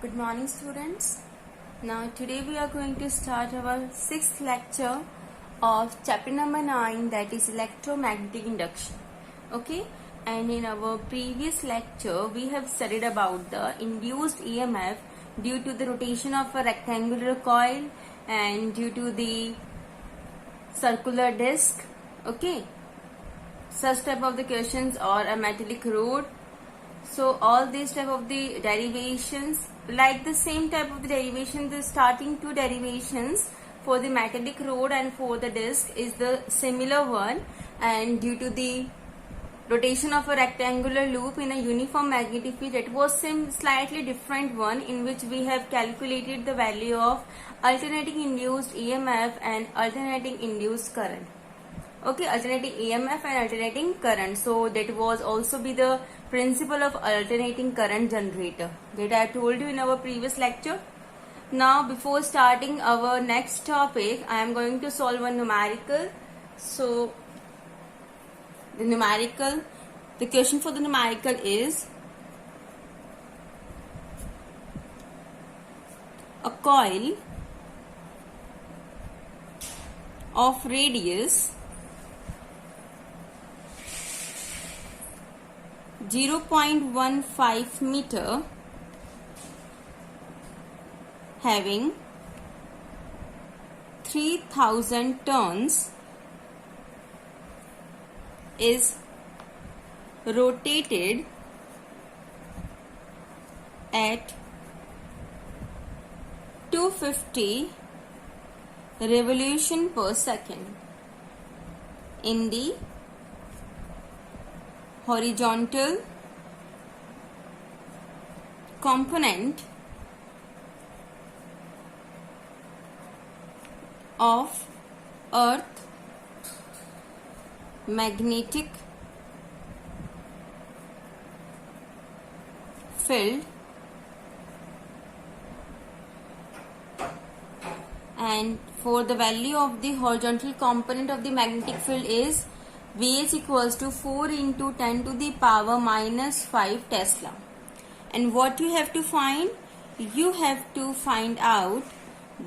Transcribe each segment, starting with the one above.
Good morning, students. Now today we are going to start our sixth lecture of chapter number 9, that is electromagnetic induction. Okay, and in our previous lecture we have studied about the induced EMF due to the rotation of a rectangular coil and due to the circular disc. Okay, such type of the questions or a metallic rod. So all these type of the derivations, like the same type of the derivation, the starting two derivations for the metallic rod and for the disc is the similar one, and due to the rotation of a rectangular loop in a uniform magnetic field, it was some slightly different one in which we have calculated the value of alternating induced EMF and alternating induced current. Okay, alternating EMF and alternating current. So that was also be the principle of alternating current generator that I told you in our previous lecture. Now before starting our next topic, I am going to solve a numerical. So the question for the numerical is a coil of radius 0.15 meter having 3000 turns is rotated at 250 revolution per second in the horizontal component of Earth magnetic field, and for the value of the horizontal component of the magnetic field is Vh equals to 4 into 10 to the power minus 5 Tesla. And what you have to find? You have to find out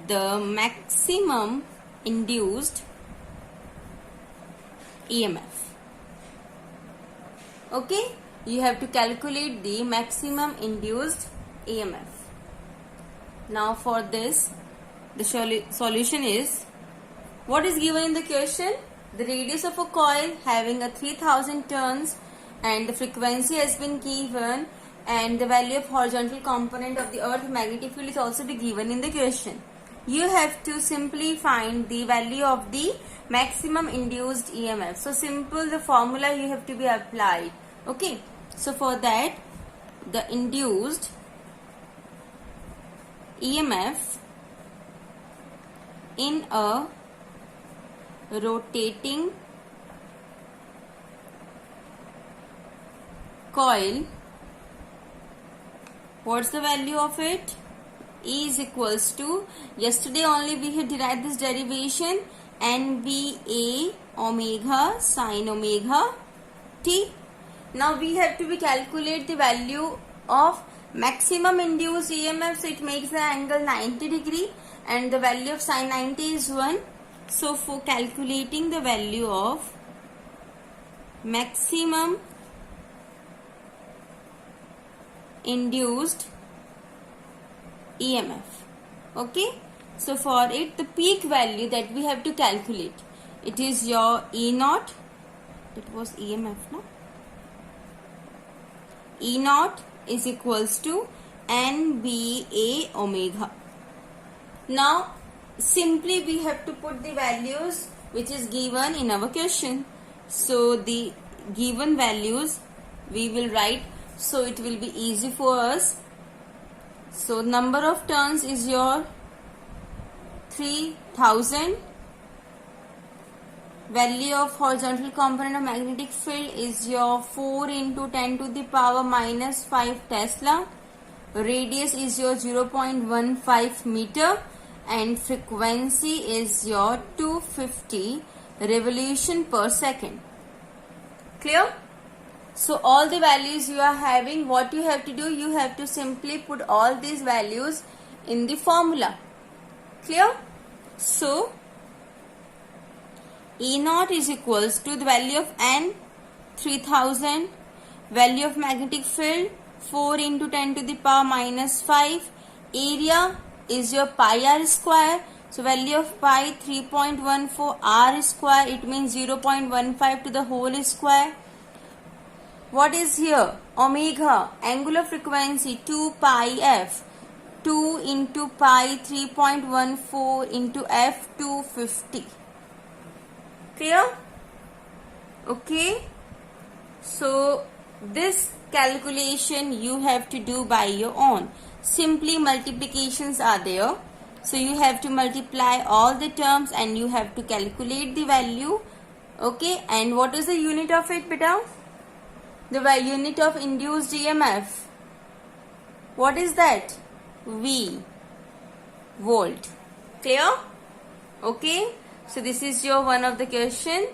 the maximum induced EMF. Okay, you have to calculate the maximum induced EMF. Now for this, the solution is, what is given in the question? The radius of a coil having a 3000 turns and the frequency has been given, and the value of horizontal component of the earth magnetic field is also be given in the question. You have to simply find the value of the maximum induced EMF. So simple, the formula you have to be applied. Okay, so for that, the induced EMF in a rotating coil, what's the value of it? E is equals to, yesterday only we had derived this derivation, NVA omega sin omega t. Now we have to be calculate the value of maximum induced EMF, so it makes the angle 90 degree and the value of sin 90 is 1. So for calculating the value of maximum induced EMF, okay, so for it the peak value that we have to calculate, it is your E naught, it was EMF, no? E naught is equals to NVA omega. Now simply we have to put the values which is given in our question. So the given values we will write, so it will be easy for us. So number of turns is your 3000. Value of horizontal component of magnetic field is your 4 into 10 to the power minus 5 Tesla. Radius is your 0.15 meter. And frequency is your 250 revolution per second. Clear? So all the values you are having, what you have to do, you have to simply put all these values in the formula. Clear? So E naught is equals to the value of N 3000, value of magnetic field 4 into 10 to the power minus 5, area is your pi r square, so value of pi 3.14 r square, it means 0.15 to the whole square. What is here? Omega, angular frequency 2 pi f, 2 into pi 3.14 into f 250. Clear? Okay. So this calculation you have to do by your own. Simply multiplications are there. So you have to multiply all the terms and you have to calculate the value. Okay. And what is the unit of it, beta? The unit of induced EMF. What is that? V. Volt. Clear? Okay. So this is your one of the question.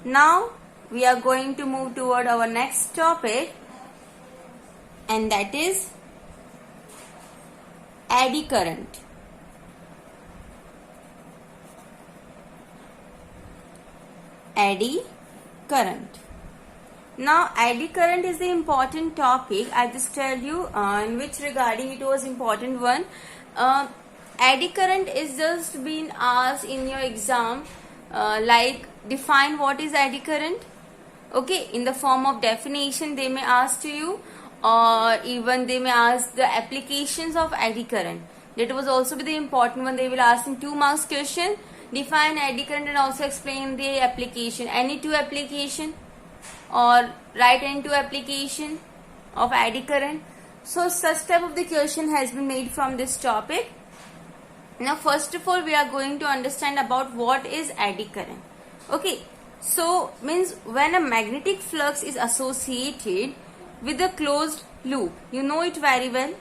Now we are going to move toward our next topic, and that is eddy current. Eddy current. Now eddy current is the important topic. I just tell you in which regarding it was important one. Eddy current is just been asked in your exam, like define what is eddy current. Okay, in the form of definition they may ask to you, or even they may ask the applications of eddy current. That was also be the important one. They will ask in 2 marks question, define eddy current and also explain the application. Any 2 application or write any 2 application of eddy current. So such type of the question has been made from this topic. Now first of all we are going to understand about what is eddy current. Okay, so means when a magnetic flux is associated with a closed loop, you know it very well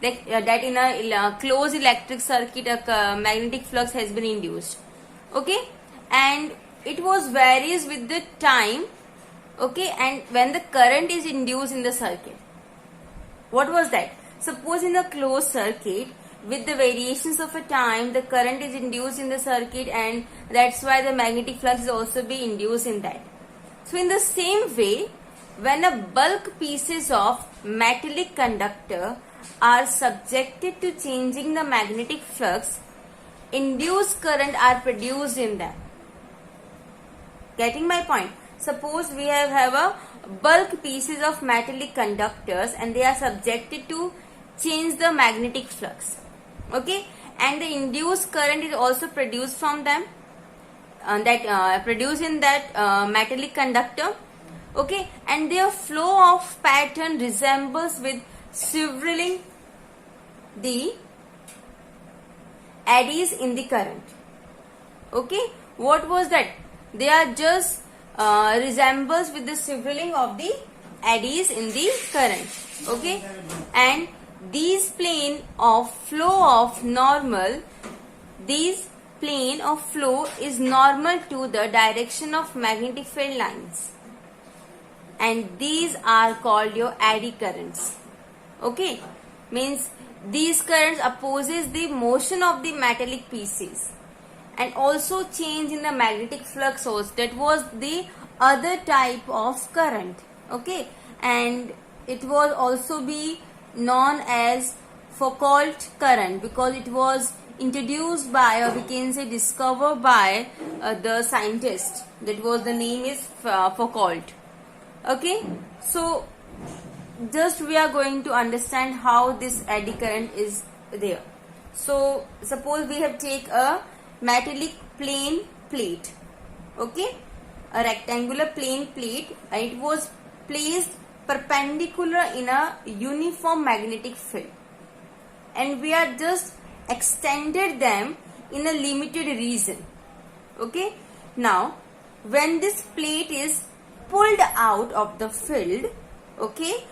that in a closed electric circuit a magnetic flux has been induced. Okay, and it was varies with the time. Okay, and when the current is induced in the circuit, what was that? Suppose in a closed circuit, with the variations of a time, the current is induced in the circuit, and that's why the magnetic flux is also be induced in that. So in the same way, when a bulk pieces of metallic conductor are subjected to changing the magnetic flux, induced current are produced in them. Getting my point? Suppose we have a bulk pieces of metallic conductors and they are subjected to change the magnetic flux. Okay, and the induced current is also produced from them, produced in that metallic conductor. Okay, and their flow of pattern resembles with several the eddies in the current. Okay, what was that? They are just resembles with the swirling of the eddies in the current. Okay, and these plane of flow of normal, these plane of flow is normal to the direction of magnetic field lines, and these are called your eddy currents. Okay, means these currents opposes the motion of the metallic pieces and also change in the magnetic flux source. That was the other type of current. Okay, and it was also be known as Foucault current because it was introduced by, or we can say discovered by the scientist. That was the name is Foucault. Okay, so just we are going to understand how this eddy current is there. So suppose we have take a metallic plane plate. Okay, a rectangular plane plate, and it was placed perpendicular in a uniform magnetic field, and we are just extended them in a limited region. Okay, now when this plate is pulled out of the field, okay,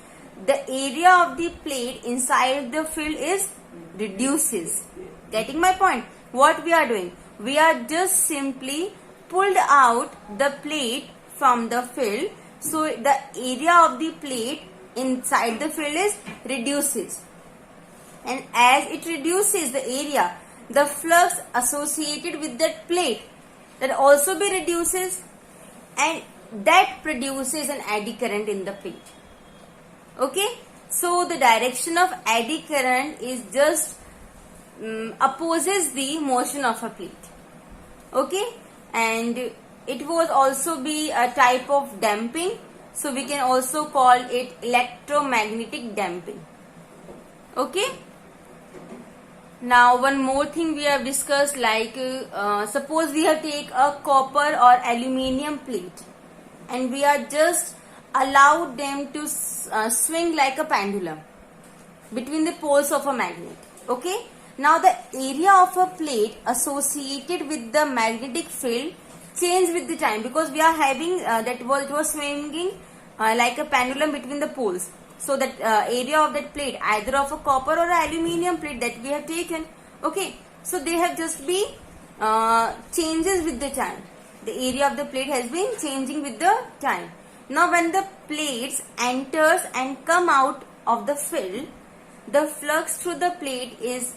the area of the plate inside the field is reduces. Getting my point? What we are doing? We are just simply pulled out the plate from the field, So the area of the plate inside the field is reduces, and as it reduces the area, the flux associated with that plate that also be reduces, and that produces an eddy current in the plate. Okay, so the direction of eddy current is just opposes the motion of a plate. Okay, and it would also be a type of damping, so we can also call it electromagnetic damping. Okay, now one more thing we have discussed, like suppose we have take a copper or aluminium plate and we are just allowed them to swing like a pendulum between the poles of a magnet. Okay, now the area of a plate associated with the magnetic field change with the time, because we are having it was swinging like a pendulum between the poles. So that area of that plate, either of a copper or aluminium plate that we have taken, okay, so they have just be changes with the time. The area of the plate has been changing with the time. Now when the plates enters and come out of the field, the flux through the plate is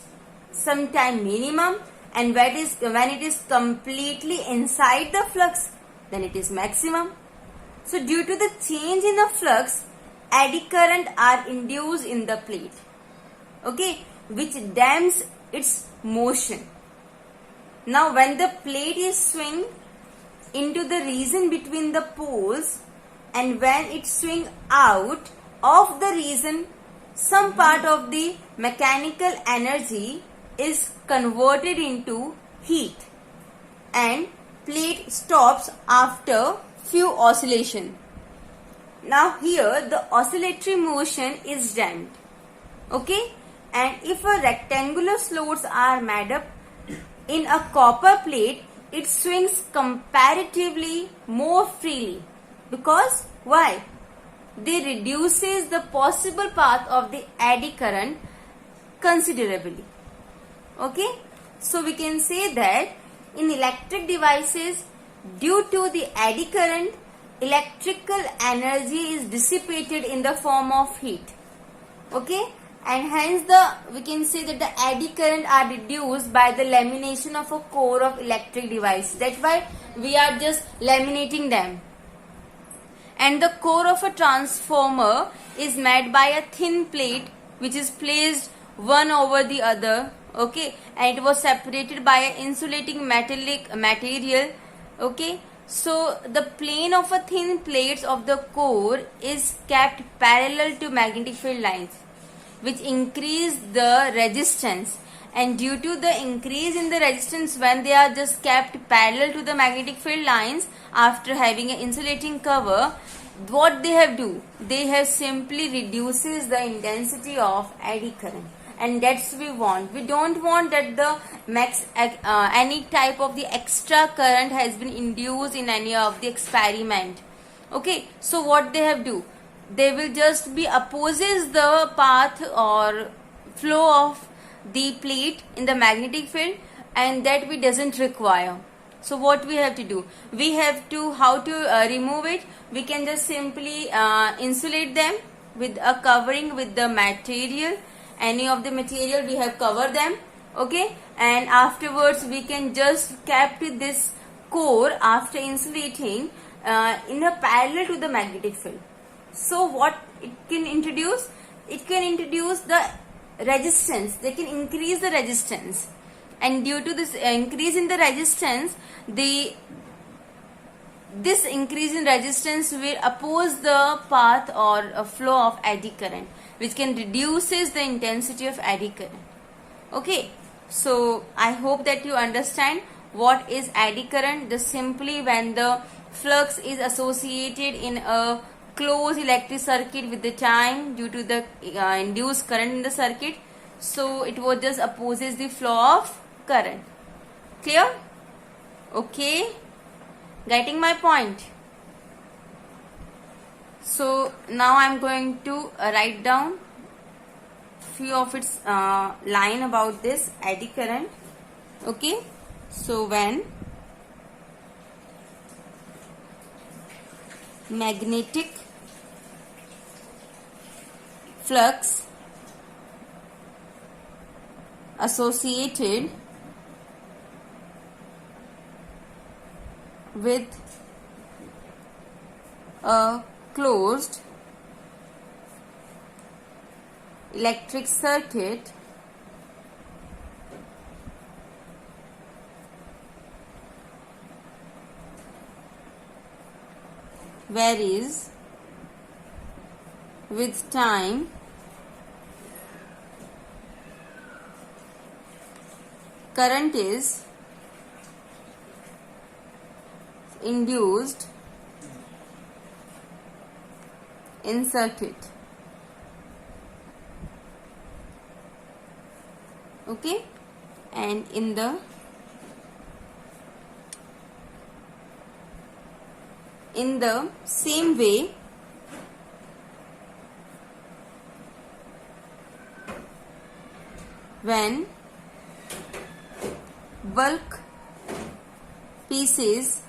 sometime minimum, and when it is completely inside the flux, then it is maximum. So due to the change in the flux, eddy current are induced in the plate, okay, which damps its motion. Now when the plate is swing into the region between the poles, and when it swing out of the region, some part of the mechanical energy is converted into heat, and plate stops after few oscillation. Now here the oscillatory motion is damped. Okay, and if a rectangular slots are made up in a copper plate, it swings comparatively more freely. Because why? They reduces the possible path of the eddy current considerably. Okay, so we can say that in electric devices, due to the eddy current, electrical energy is dissipated in the form of heat. Okay, and hence we can say that the eddy current are reduced by the lamination of a core of electric device. That's why we are just laminating them. And the core of a transformer is made by a thin plate which is placed one over the other. Okay, and it was separated by an insulating metallic material. Okay, so the plane of a thin plates of the core is kept parallel to magnetic field lines, which increase the resistance. And due to the increase in the resistance, when they are just kept parallel to the magnetic field lines after having an insulating cover, what they have do? They have simply reduces the intensity of eddy current. And that's we want. We don't want that the any type of the extra current has been induced in any of the experiment. Okay, so what they have do? They will just be opposes the path or flow of the plate in the magnetic field, and that we doesn't require. So what we have to do? We have to how to remove it? We can just simply insulate them with a covering with the material. Any of the material we have covered them. Okay, and afterwards we can just kept this core after insulating in a parallel to the magnetic field. So what it can introduce? It can introduce the resistance. They can increase the resistance, and due to this increase in the resistance, this increase in resistance will oppose the path or flow of eddy current, which can reduces the intensity of eddy current. Okay, so I hope that you understand what is eddy current. Just simply when the flux is associated in a closed electric circuit with the time due to the induced current in the circuit, so it was just opposes the flow of current. Clear? Okay, getting my point? So now I am going to write down few of its line about this eddy current. Okay, so when magnetic flux associated with a closed electric circuit varies with time current is induced in circuit. Okay, and in the same way, when bulk pieces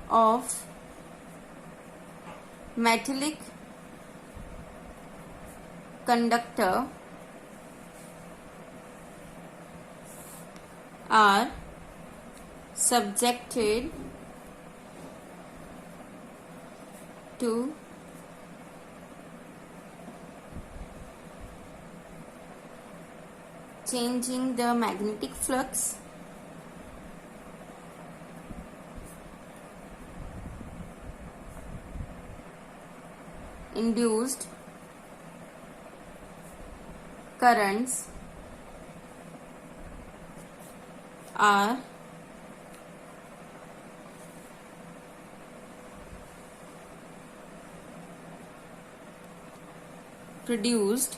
of metallic conductor are subjected to changing the magnetic flux, induced currents are produced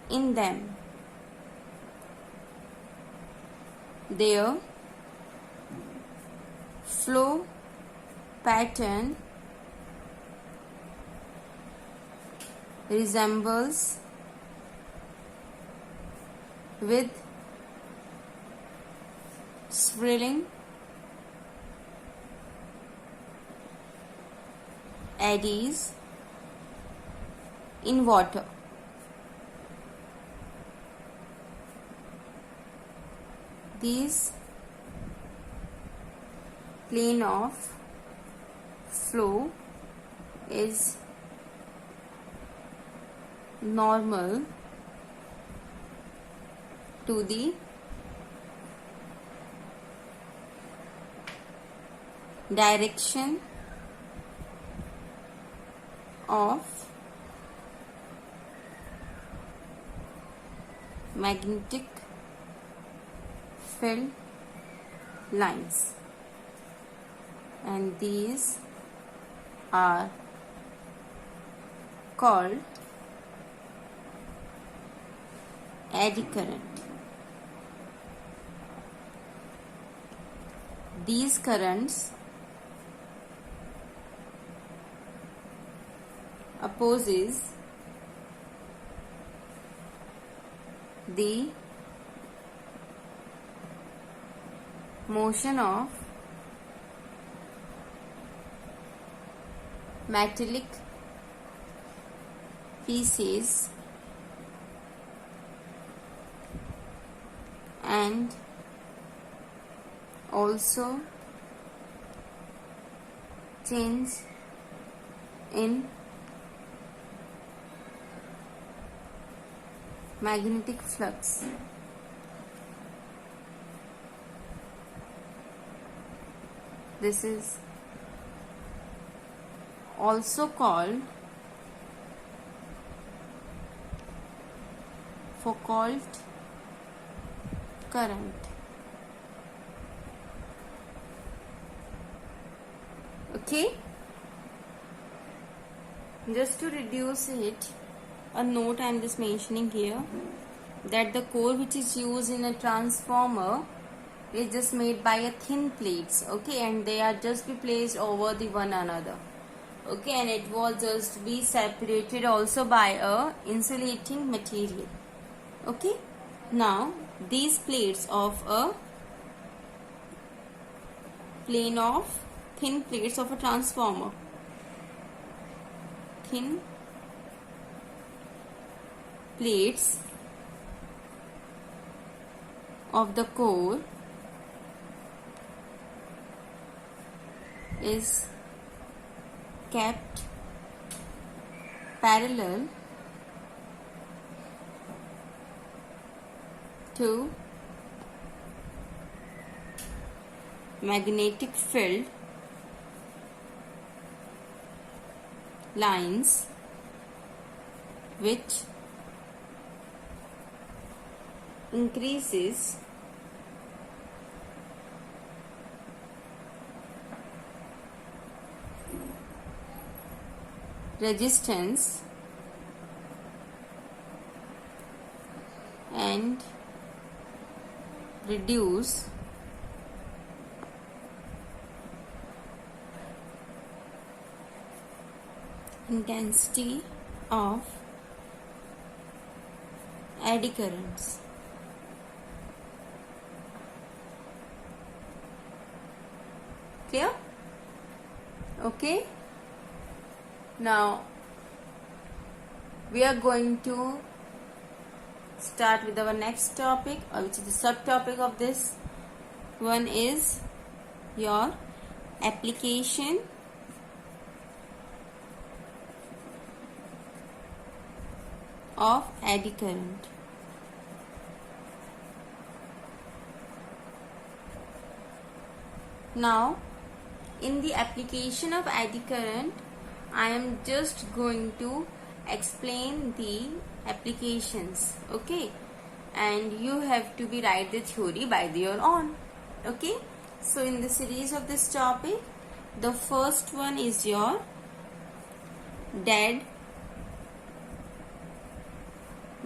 in them. Their flow pattern resembles with swirling eddies in water. These plane of flow is normal to the direction of magnetic field lines, and these are called eddy current. These currents opposes the motion of metallic pieces and also change in magnetic flux. This is also called Foucault current. Okay, just to reduce it, a note I am just mentioning here that the core which is used in a transformer is just made by a thin plates, okay, and they are just be placed over the one another, okay, and it will just be separated also by a insulating material. Okay, now these plates of a thin plates of a transformer, thin plates of the core is kept parallel to magnetic field lines which increases resistance and reduce intensity of eddy currents. Clear? Okay. Now we are going to start with our next topic, which is the subtopic of this one is your application of eddy current. Now, in the application of eddy current, I am just going to explain the applications, okay, and you have to be write the theory by your own, okay. So in the series of this topic, the first one is your dead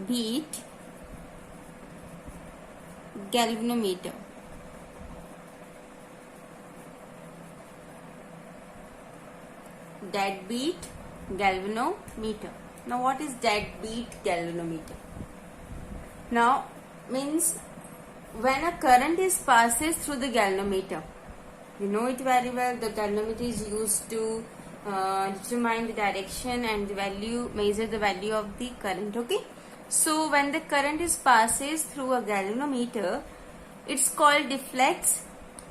beat galvanometer. Deadbeat galvanometer. Now what is deadbeat galvanometer? Now means when a current is passes through the galvanometer, you know it very well, the galvanometer is used to determine the direction and the value, measure the value of the current, okay. So when the current is passes through a galvanometer, its coil deflects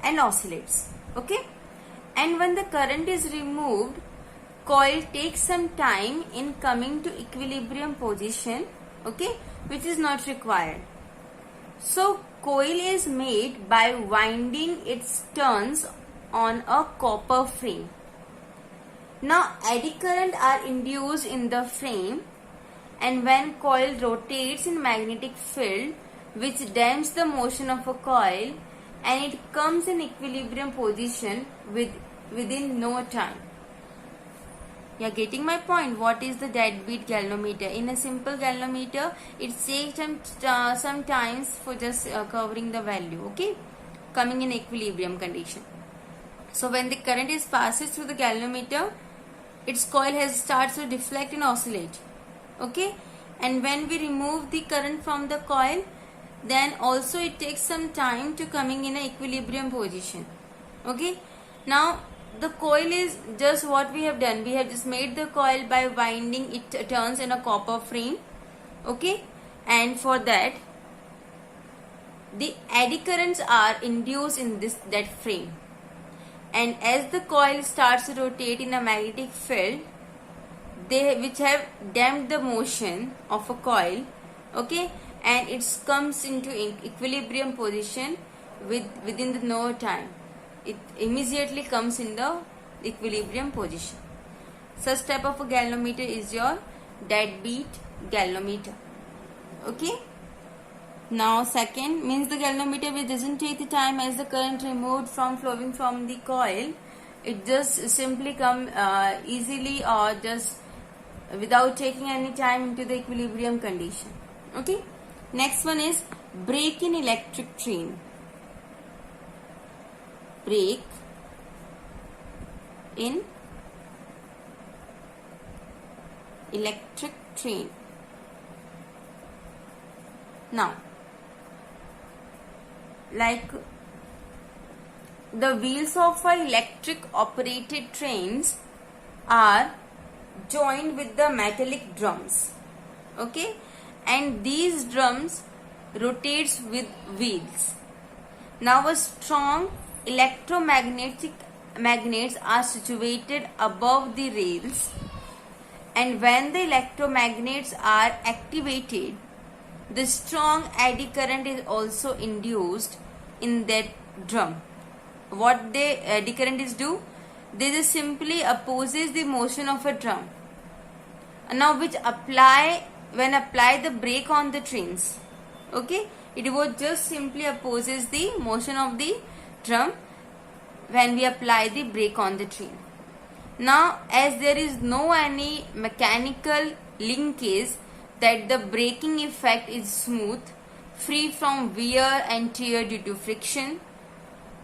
and oscillates, okay. And when the current is removed, coil takes some time in coming to equilibrium position, okay, which is not required. So coil is made by winding its turns on a copper frame. Now eddy current are induced in the frame, and when coil rotates in magnetic field which dampens the motion of a coil, and it comes in equilibrium position within no time. You are getting my point? What is the deadbeat galvanometer? In a simple galvanometer, it takes some times for just covering the value, okay, coming in equilibrium condition. So when the current is passes through the galvanometer, its coil starts to deflect and oscillate, okay. And when we remove the current from the coil, then also it takes some time to coming in an equilibrium position, okay. Now the coil is just what we have done. We have just made the coil by winding it turns in a copper frame, okay. And for that, the eddy currents are induced in that frame. And as the coil starts to rotate in a magnetic field, which have damped the motion of a coil, okay, and it comes into equilibrium position within the no time. It immediately comes in the equilibrium position. Such type of a galvanometer is your deadbeat galvanometer, okay. Now second means the galvanometer which doesn't take the time as the current removed from flowing from the coil. It just simply come easily or just without taking any time into the equilibrium condition, okay. Next one is break in electric train. Break in electric train. Now like the wheels of electric operated trains are joined with the metallic drums. Okay, and these drums rotates with wheels. Now a strong electromagnetic magnets are situated above the rails, and when the electromagnets are activated, the strong eddy current is also induced in that drum. What the eddy current is do? They just simply opposes the motion of a drum. Now which apply the brake on the trains. Okay, it was just simply opposes the motion of the drum when we apply the brake on the train. Now as there is no any mechanical linkage, that the braking effect is smooth, free from wear and tear due to friction.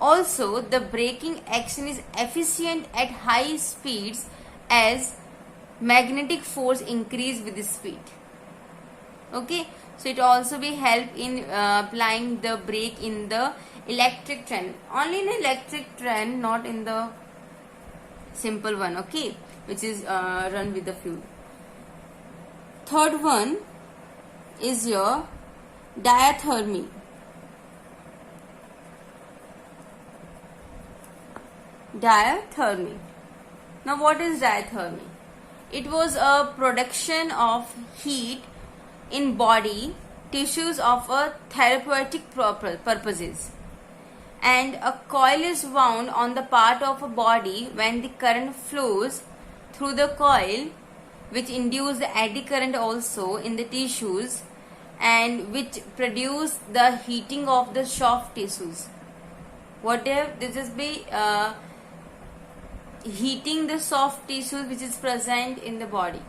Also the braking action is efficient at high speeds as magnetic force increase with the speed. Okay, so it also be help in applying the brake in the electric train, only in electric train, not in the simple one, okay, which is run with the fuel. Third one is your diathermy. Diathermy. Now what is diathermy? It was a production of heat in body tissues of a therapeutic purposes, and a coil is wound on the part of a body when the current flows through the coil, which induce the eddy current also in the tissues, and which produce the heating of the soft tissues. Whatever this is be heating the soft tissues which is present in the body.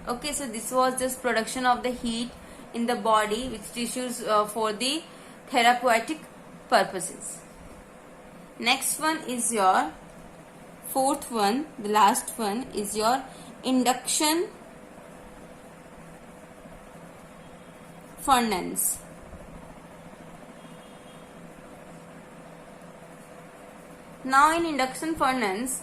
Okay, so this was just production of the heat in the body which tissues for the therapeutic purposes. Next one is your fourth one, the last one is your induction furnace. Now in induction furnace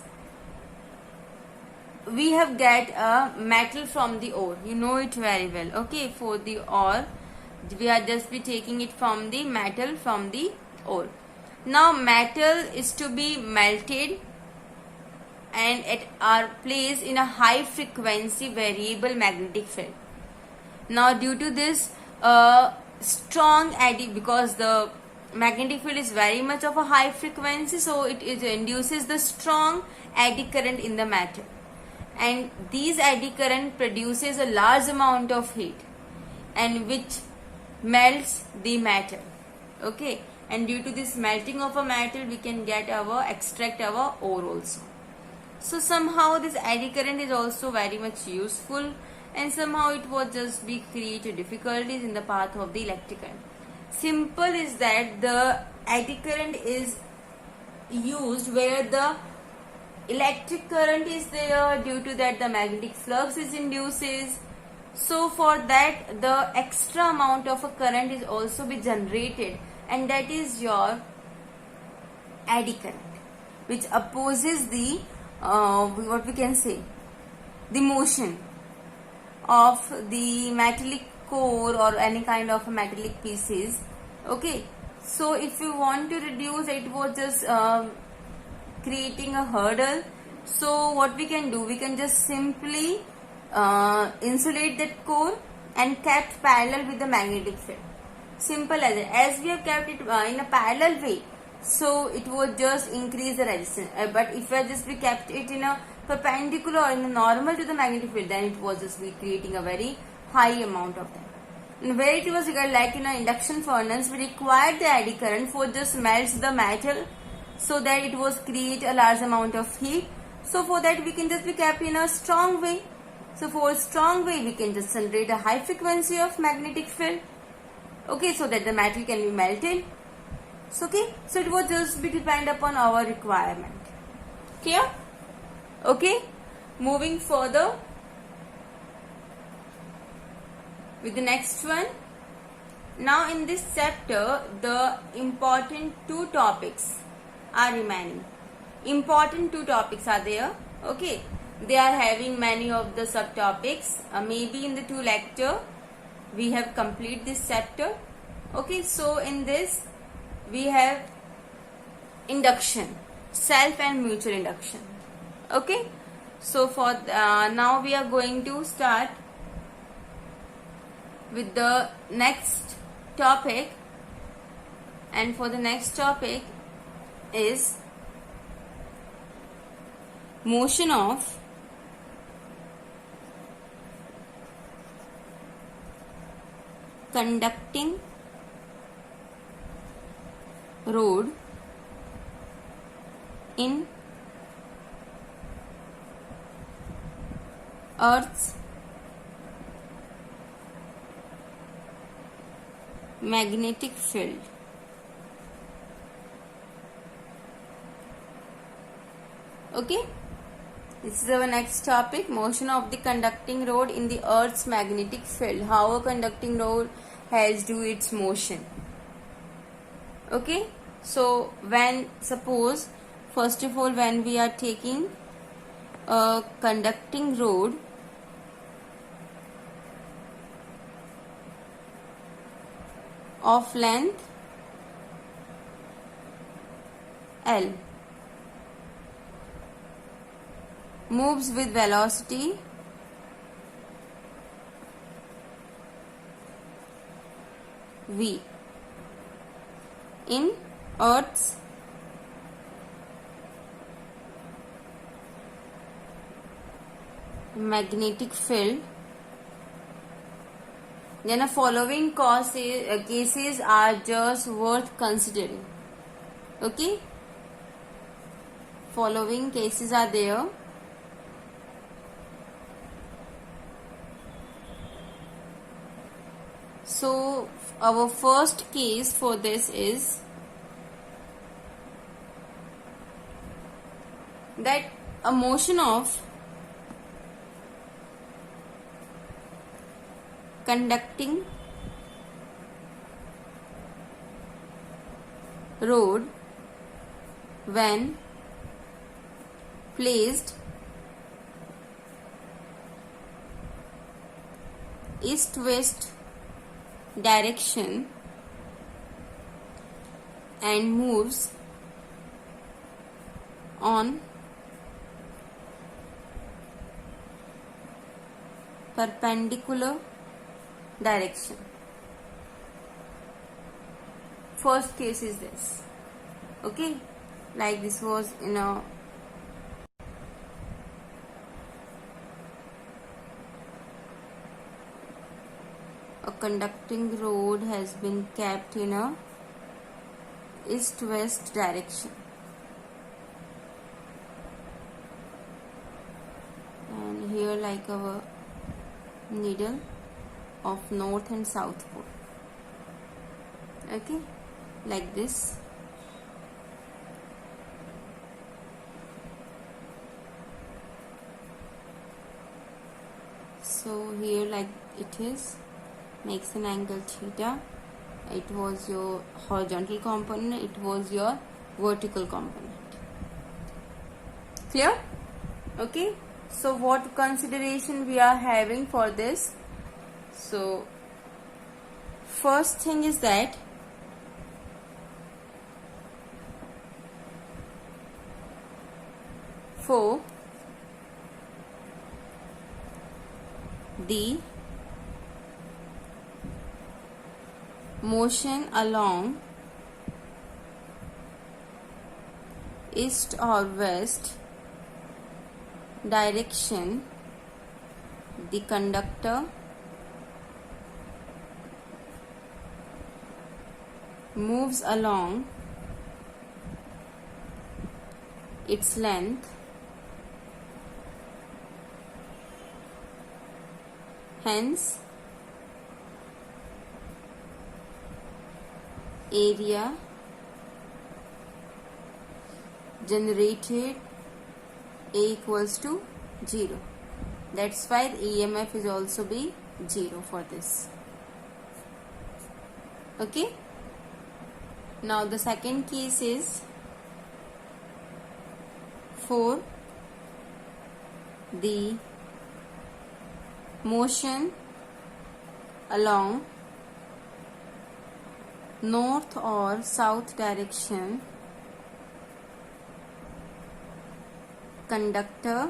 we have get a metal from the ore. You know it very well. Okay, for the ore we are just be taking it from the metal from the ore. Now metal is to be melted and it are placed in a high frequency variable magnetic field. Now due to this strong eddy, because the magnetic field is very much of a high frequency, so it induces the strong eddy current in the metal, and these eddy current produces a large amount of heat and which melts the metal. Okay, and due to this melting of a metal we can get extract our ore also. So somehow this eddy current is also very much useful, and somehow it would just be create difficulties in the path of the electric current. Simple is that the eddy current is used where the electric current is there, due to that the magnetic flux is induces. So for that the extra amount of a current is also be generated, and that is your eddy current, which opposes the what we can say, the motion of the metallic core or any kind of metallic pieces. Okay, so if you want to reduce it, was just creating a hurdle. So what we can do, we can just simply insulate that core and kept parallel with the magnetic field. Simple as it. As we have kept it in a parallel way, so it would just increase the resistance. But if I just we kept it in a perpendicular or in a normal to the magnetic field, then it was just be creating a very high amount of that. And where it was like in an induction furnace, we required the eddy current for just melts the metal, so that it was create a large amount of heat. So for that we can just be kept in a strong way. So for a strong way we can just generate a high frequency of magnetic field. Okay, so that the metal can be melted. So okay, so it will just be depend upon our requirement. Clear? Okay, moving further with the next one. Now in this chapter, the important two topics are remaining. Important two topics are there. Okay, they are having many of the subtopics. Maybe in the two lecture we have complete this chapter. Okay, so in this we have induction, self and mutual induction. Okay, so for now we are going to start with the next topic, and for the next topic is motion of conducting road in Earth's magnetic field. Okay, this is our next topic, motion of the conducting rod in the Earth's magnetic field. How a conducting rod has do its motion. Okay, so when suppose first of all when we are taking a conducting rod of length L moves with velocity v in Earth's magnetic field, then the following cases are just worth considering. Okay, following cases are there. So our first case for this is that a motion of conducting rod when placed east-west direction and moves on perpendicular direction. First case is this. Okay, like this was in a conducting rod has been kept in a east-west direction, and here like our needle of north and south pole. Okay, like this. So here like it is, makes an angle theta. It was your horizontal component, it was your vertical component. Clear? Okay, so what consideration we are having for this? So first thing is that for the motion along east or west direction, the conductor moves along its length, hence area generated A equals to 0. That's why the EMF is also be 0 for this. Okay, now the second case is for the motion along north or south direction, conductor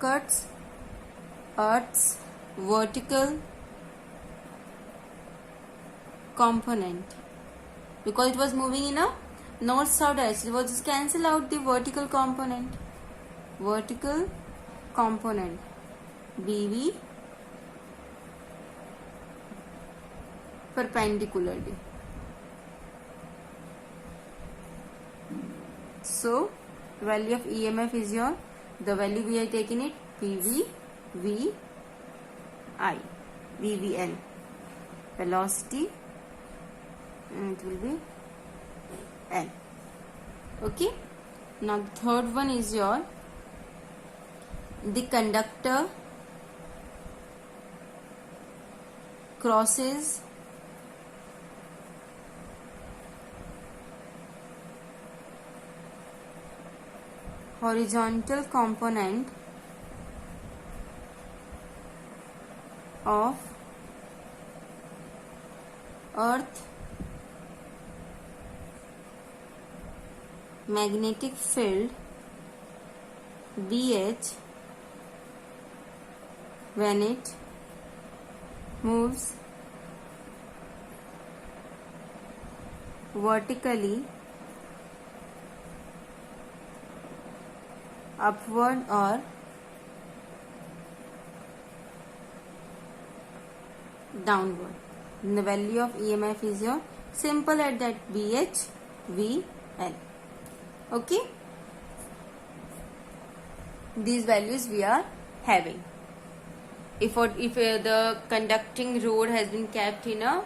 cuts Earth's vertical component. Because it was moving in a north-south direction, it was just cancel out the vertical component. Vertical component BV perpendicularly. So value of EMF is your, the value we are taking it, PV VI VVL, velocity, and it will be L. Okay, now the third one is your, the conductor crosses horizontal component of Earth magnetic field BH when it moves vertically upward or downward. And the value of EMF is your, simple at that, BH VL. Okay, these values we are having. If the conducting rod has been kept in a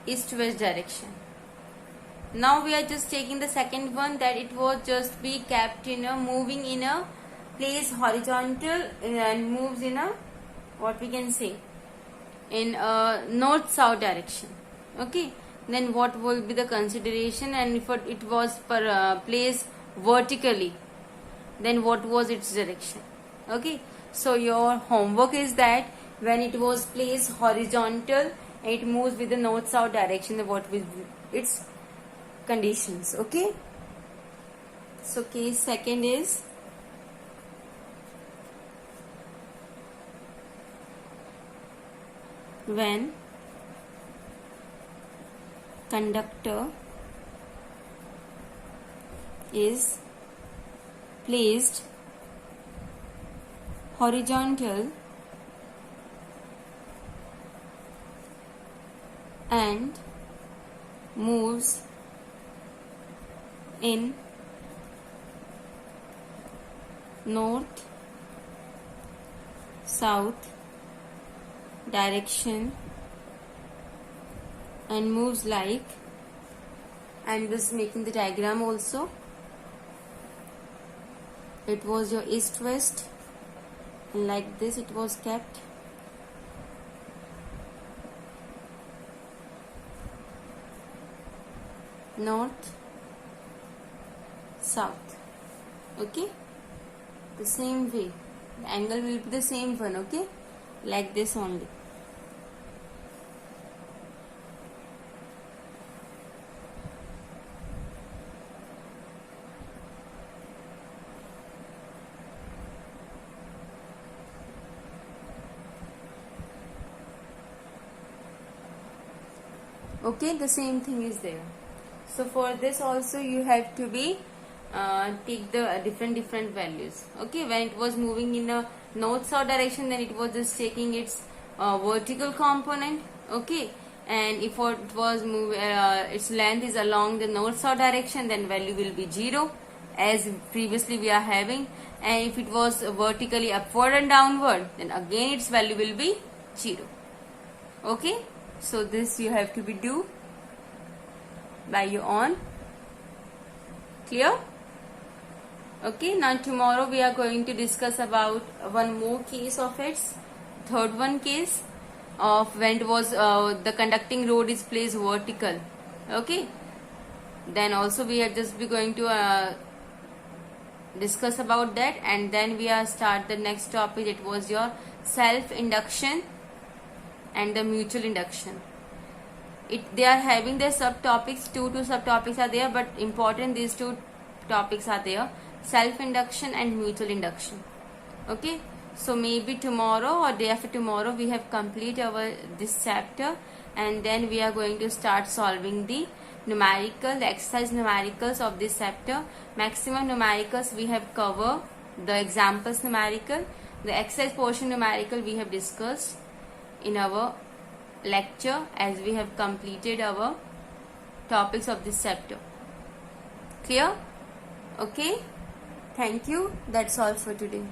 east-west direction. Now we are just taking the second one, that it was just be kept in a, moving in a place horizontal and moves in a, what we can say, in a north-south direction. Okay, then what will be the consideration? And if it was placed vertically, then what was its direction? Okay, so your homework is that when it was placed horizontal and it moves with the north-south direction, then what will be its conditions? Okay, so case second is when conductor is placed horizontal and moves in north south direction and moves like, I'm just making the diagram also, it was your east west, and like this it was kept. North south. Okay, the same way the angle will be the same one. Okay, like this only. Okay, the same thing is there. So for this also you have to be take the different values. Okay, when it was moving in a north-south direction, then it was just taking its vertical component. Okay, and if it was its length is along the north-south direction, then value will be 0 as previously we are having. And if it was vertically upward and downward, then again its value will be 0. Okay, so this you have to be do by your own. Clear? Okay, now tomorrow we are going to discuss about one more case of its, third one case, of when it was the conducting rod is placed vertical. Okay, then also we are just be going to discuss about that, and then we are start the next topic. It was your self induction and the mutual induction. They are having their subtopics, two subtopics are there, but important these two topics are there: self induction and mutual induction. Okay, so maybe tomorrow or day after tomorrow we have complete our this chapter, and then we are going to start solving the numerical, the exercise numericals of this chapter. Maximum numericals we have covered, the examples numerical, the exercise portion numerical we have discussed in our lecture, as we have completed our topics of this chapter. Clear? Okay, thank you. That's all for today.